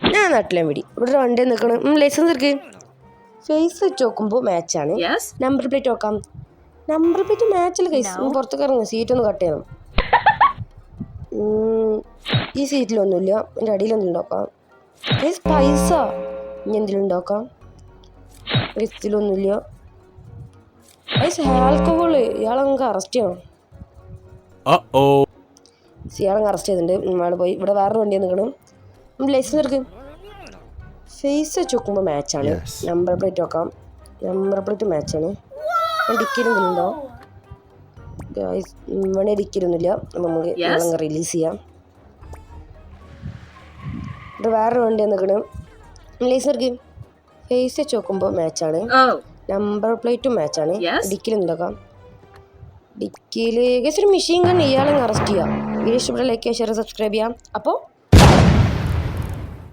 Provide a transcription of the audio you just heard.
ഞാൻ നാട്ടിലെ പിടി ഇവിടെ ഒരു വണ്ടി നിൽക്കണം. ലൈസൻസ് എടുക്ക്. ഫേസ് വെച്ച് നോക്കുമ്പോൾ മാച്ചാണ്. നമ്പർ പ്ലേറ്റ് നോക്കാം. നമ്പർ പ്ലേറ്റ് മാച്ചിൽ കേസ്. പുറത്തേക്ക് ഇറങ്ങും. സീറ്റൊന്ന് കട്ട് ചെയ്യണം. ഈ സീറ്റിലൊന്നുമില്ല. എൻ്റെ അടിയിലൊന്നും നോക്കാം. കേസ് പൈസ ഇനി എന്തെങ്കിലും ഉണ്ടാക്കാം. ഇതിലൊന്നുമില്ല. പൈസ ആൽക്കഹോള്. ഇയാളെ നമുക്ക് അറസ്റ്റ് ചെയ്യണം. ഇയാളെ അറസ്റ്റ് ചെയ്തിട്ടുണ്ട്. ഇയാൾ പോയി. ഇവിടെ വേറൊരു വണ്ടി നിൽക്കണം. ലൈസൻസ് എടുക്കും. ഫേസ് വെച്ച് നോക്കുമ്പോൾ മാച്ചാണ്. നമ്പർ പ്ലേറ്റ് നോക്കാം. നമ്പർ പ്ലേറ്റ് മാച്ചാണ്. ഡിക്കിരുന്നുണ്ടോ? ഇവിടെ ഡിക്കിരുന്നില്ല. നമുക്ക് ഇളങ്ങ റിലീസ് ചെയ്യാം. ഇവിടെ വേറൊരു വണ്ടി നിൽക്കണം. ലൈസൻസ് എടുക്കും. ഫേസ് വെച്ച് നോക്കുമ്പോൾ മാച്ചാണ്. നമ്പർ പ്ലേറ്റും മാച്ചാണ്. ഡിക്കിരുന്നുണ്ടാക്കാം. ഡിക്കിയിൽ ഒരു മെഷീൻ ഗൺ. ഇയാളെ അറസ്റ്റ് ചെയ്യാം. വീഡിയോ ഇഷ്ടപ്പെട്ട ലൈക്ക് ഷെയർ സബ്സ്ക്രൈബ് ചെയ്യാം. അപ്പോൾ